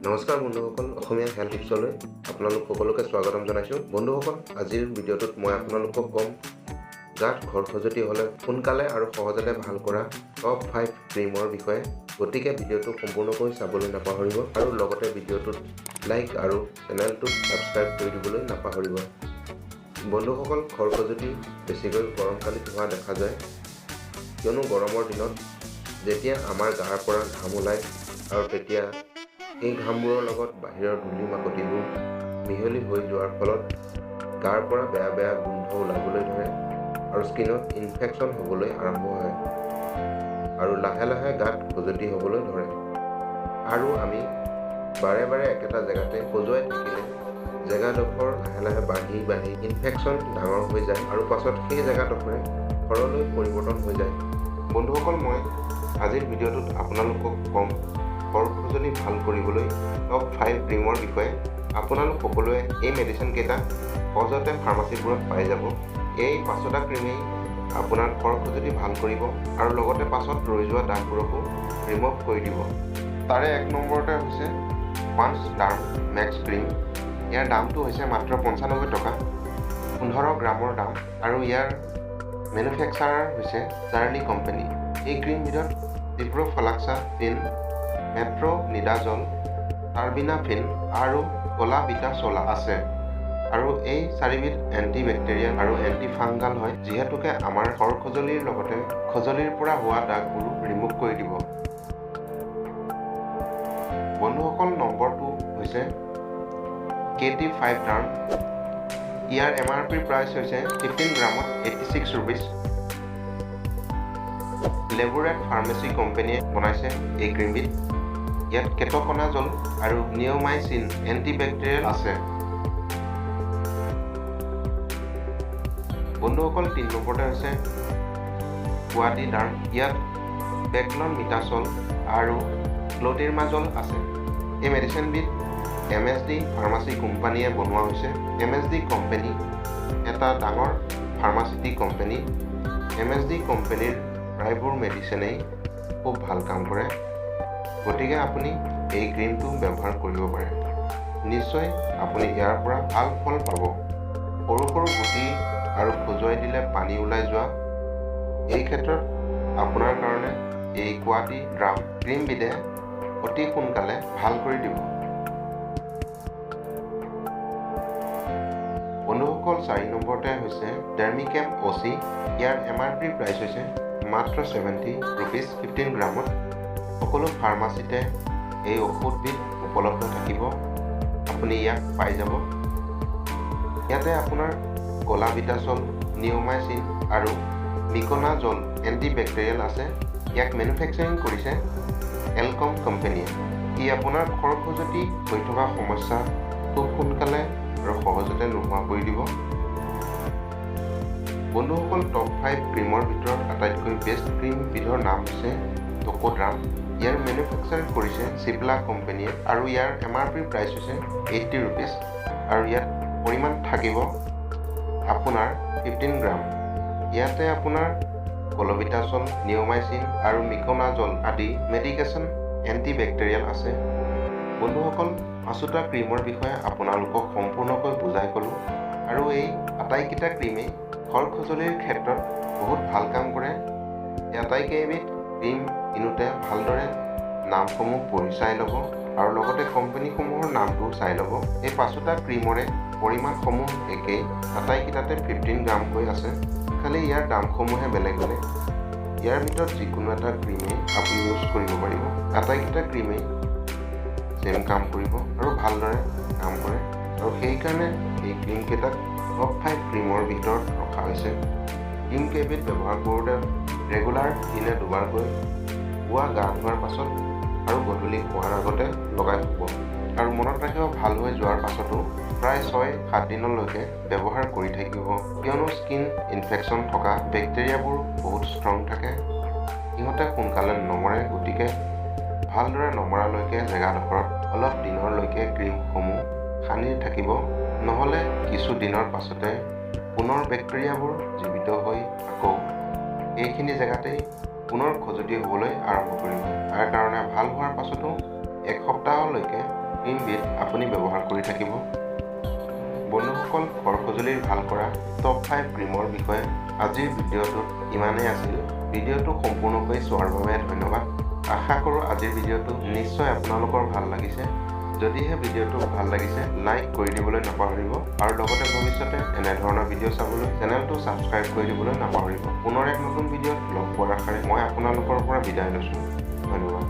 নমস্কাৰ বন্ধুসকল, অসমীয়া হেল্থ টিপছলৈ আপোনালোক সকলোকে স্বাগতম জনাইছোঁ। বন্ধুসকল, আজিৰ ভিডিঅ'টোত মই আপোনালোকক ক'ম গাত ঘৰ খজুৱতি হ'লে সোনকালে আৰু সহজতে ভাল কৰা টপ 5 ক্ৰীমৰ বিষয়ে। গতিকে ভিডিঅ'টো সম্পূৰ্ণকৈ চাবলৈ নাপাহৰিব আৰু লগতে ভিডিঅ'টোত লাইক আৰু চেনেলটোত ছাবস্ক্ৰাইব কৰি দিবলৈ নাপাহৰিব। বন্ধুসকল, ঘৰ খজুৱতি বেছিকৈ গৰমকালিত হোৱা দেখা যায়, কিয়নো গৰমৰ দিনত যেতিয়া আমাৰ গাৰ পৰা ঘাম ওলায় আৰু তেতিয়া এই ঘামবোৰৰ লগত বাহিৰৰ ধূলি মাকতিবোৰ মিহলি হৈ যোৱাৰ ফলত গাৰ পৰা বেয়া বেয়া গোন্ধ ওলাবলৈ ধৰে আৰু স্কিনত ইনফেকশ্যন হ'বলৈ আৰম্ভ হয় আৰু লাহে লাহে গাত খজুৱতি হ'বলৈ ধৰে। আৰু আমি বাৰে বাৰে একেটা জেগাতে খজুৱাই থাকিলে জেগাডোখৰ লাহে লাহে বাঢ়ি বাঢ়ি ইনফেকশ্যন ডাঙৰ হৈ যায় আৰু পাছত সেই জেগাডোখৰে ঘৰলৈ পৰিৱৰ্তন হৈ যায়। বন্ধুসকল, মই আজিৰ ভিডিঅ'টোত আপোনালোকক ক'ম ঘৰ খজুৱতি ভাল কৰিবলৈ টপ 5 ক্ৰীমৰ বিষয়ে। আপোনালোক সকলোৱে এই মেডিচিনকেইটা সহজতে ফাৰ্মাচীবোৰত পাই যাব। এই 5টা ক্ৰীমেই আপোনাৰ ঘৰ খজুৱতি ভাল কৰিব আৰু লগতে পাছত ৰৈ যোৱা দাগবোৰকো ৰিমুভ কৰি দিব। তাৰে 1 নম্বৰতে হৈছে পাঞ্চ ডাৰ্ম মেক্স ক্ৰীম। ইয়াৰ দামটো হৈছে মাত্ৰ 95 টকা, 15 গ্ৰামৰ দাম আৰু ইয়াৰ মেনুফেকচাৰাৰ হৈছে চাৰ্লি কোম্পানী। এই ক্ৰীমবিধত চিপ্ৰ'ফ্লক্সাচিন, মেট্ৰ'নিডাজল, টাৰ্বিনাফিন আৰু কলাবিটাছলা আছে আৰু এই 4বিধ এণ্টিবেক্টেৰিয়েল আৰু এণ্টিফাংগাল হয়, যিহেতুকে আমাৰ ঘৰ খজুলিৰ লগতে খজুলিৰ পৰা হোৱা দাগবোৰো ৰিমুভ কৰি দিব। বন্ধুসকল, নম্বৰ 2 হৈছে KT5 ডাৰ্ম। ইয়াৰ MRP প্ৰাইচ হৈছে 15 গ্ৰামত 86 ৰুপিজ। লেবৰেট ফাৰ্মাচী কোম্পানীয়ে বনাইছে এই ক্ৰীমবিধ। ইয়াত কেটকনাজল আৰু নিঅ'মাইচিন এণ্টিবেক্টেৰিয়েল আছে। বন্ধুসকল, 3 নম্বৰতে হৈছে কোৱাডি ডাৰ্ম। ইয়াত বেকলন মিটাছল আৰু ক্ল'টিৰমাজল আছে। এই মেডিচিনবিধ MSD ফাৰ্মাচী কোম্পানীয়ে বনোৱা হৈছে। MSD কোম্পানী এটা ডাঙৰ ফাৰ্মাচিউটিক কোম্পানী। MSD কোম্পানীৰ প্ৰায়বোৰ মেডিচিনেই খুব ভাল কাম কৰে, গতিকে আপুনি এই ক্ৰীমটো ব্যৱহাৰ কৰিব পাৰে। নিশ্চয় আপুনি ইয়াৰ পৰা ভাল ফল পাব। সৰু সৰু গুটি আৰু খজুৱাই দিলে পানী ওলাই যোৱা, এই ক্ষেত্ৰত আপোনাৰ কাৰণে এই কোৱাডি ডাৰ্ম ক্ৰীমবিধে অতি সোনকালে ভাল কৰি দিব। বন্ধুসকল, 4 নম্বৰতে হৈছে ডেৰ্মিকেম OC। ইয়াৰ MRP প্ৰাইচ হৈছে মাত্ৰ 70 ৰুপিজ 15 গ্ৰামত। সকলো ফাৰ্মাচীতে এই ঔষধবিধ উপলব্ধ থাকিব, আপুনি ইয়াক পাই যাব। ইয়াতে আপোনাৰ কলাবিটাছল, নিঅ'মাইচিন আৰু মিকনাজল এণ্টিবেক্টেৰিয়েল আছে। ইয়াক মেনুফেকচাৰিং কৰিছে এলকম কোম্পানীয়ে। ই আপোনাৰ খৰ খজুৱতি হৈ থকা সমস্যা খুব সোনকালে আৰু সহজতে নোহোৱা কৰি দিব। বন্ধুসকল, টপ 5 ক্ৰীমৰ ভিতৰত আটাইতকৈ বেষ্ট ক্ৰীমবিধৰ নাম হৈছে টক'ড্ৰাম। ইয়াৰ মেনুফেকচাৰ কৰিছে চিপ্লা কোম্পানীয়ে আৰু ইয়াৰ MRP প্ৰাইচ হৈছে 80 ৰুপিজ আৰু ইয়াত পৰিমাণ থাকিব আপোনাৰ 15 গ্ৰাম। ইয়াতে আপোনাৰ কলবিটাছল, নিঅ'মাইচিন আৰু মিকনাজল আদি মেডিকেশ্যন এণ্টিবেক্টেৰিয়েল আছে। বন্ধুসকল, 5টা ক্ৰীমৰ বিষয়ে আপোনালোকক সম্পূৰ্ণকৈ বুজাই ক'লোঁ আৰু এই আটাইকেইটা ক্ৰীমেই ঘৰ খজুলিৰ ক্ষেত্ৰত বহুত ভাল কাম কৰে। আটাইকেইবিধ ক্ৰীম কিনোতে ভালদৰে নামসমূহ পঢ়ি চাই ল'ব আৰু লগতে কোম্পানীসমূহৰ নামটো চাই ল'ব। এই 5টা ক্ৰীমৰে পৰিমাণসমূহ একেই, আটাইকেইটাতে 15 গ্ৰামকৈ আছে, খালি ইয়াৰ দামসমূহে বেলেগ বেলেগ। ইয়াৰ ভিতৰত যিকোনো এটা ক্ৰীমেই আপুনি ইউজ কৰিব পাৰিব। আটাইকেইটা ক্ৰীমেই চেম কাম কৰিব আৰু ভালদৰে কাম কৰে আৰু সেইকাৰণে এই ক্ৰীমকেইটাক টপ 5 ক্ৰীমৰ ভিতৰত ৰখা হৈছে। ক্ৰীমকেইবিধ ব্যৱহাৰ কৰোঁতে ৰেগুলাৰ দিনে 2বাৰকৈ পুৱা গা ধোৱাৰ পাছত আৰু গধূলি খোৱাৰ আগতে লগাই থ'ব আৰু মনত ৰাখিব ভাল হৈ যোৱাৰ পাছতো প্ৰায় 6-7 দিনলৈকে ব্যৱহাৰ কৰি থাকিব, কিয়নো স্কিন ইনফেকশ্যন থকা বেক্টেৰিয়াবোৰ বহুত ষ্ট্ৰং থাকে। সিহঁতে সোনকালে নমৰে, গতিকে ভালদৰে নমৰালৈকে জেগাডোখৰত অলপ দিনৰলৈকে ক্ৰীমসমূহ সানি থাকিব, নহ'লে কিছু দিনৰ পাছতে পুনৰ বেক্টেৰিয়াবোৰ জীৱিত হৈ আকৌ এইখিনি জেগাতেই পুনৰ খজুৱতি হ'বলৈ আৰম্ভ কৰিব। তাৰ কাৰণে ভাল হোৱাৰ পাছতো 1 সপ্তাহলৈকে ক্ৰীমবিধ আপুনি ব্যৱহাৰ কৰি থাকিব। বন্ধুসকল, ঘৰ সঁজুলিৰ ভাল কৰা টপ 5 ক্ৰীমৰ বিষয়ে আজিৰ ভিডিঅ'টোত ইমানেই আছিল। ভিডিঅ'টো সম্পূৰ্ণকৈ চোৱাৰ বাবে ধন্যবাদ। আশা কৰোঁ আজিৰ ভিডিঅ'টো নিশ্চয় আপোনালোকৰ ভাল লাগিছে। যদিহে ভিডিঅ'টো ভাল লাগিছে লাইক কৰি দিবলৈ নাপাহৰিব আৰু লগতে ভৱিষ্যতে এনেধৰণৰ ভিডিঅ' চাবলৈ চেনেলটো ছাবস্ক্ৰাইব কৰি দিবলৈ নাপাহৰিব। পুনৰ এক নতুন ভিডিঅ'ত লগ পোৱাৰ আশাৰে মই আপোনালোকৰ পৰা বিদায় লৈছোঁ। ধন্যবাদ।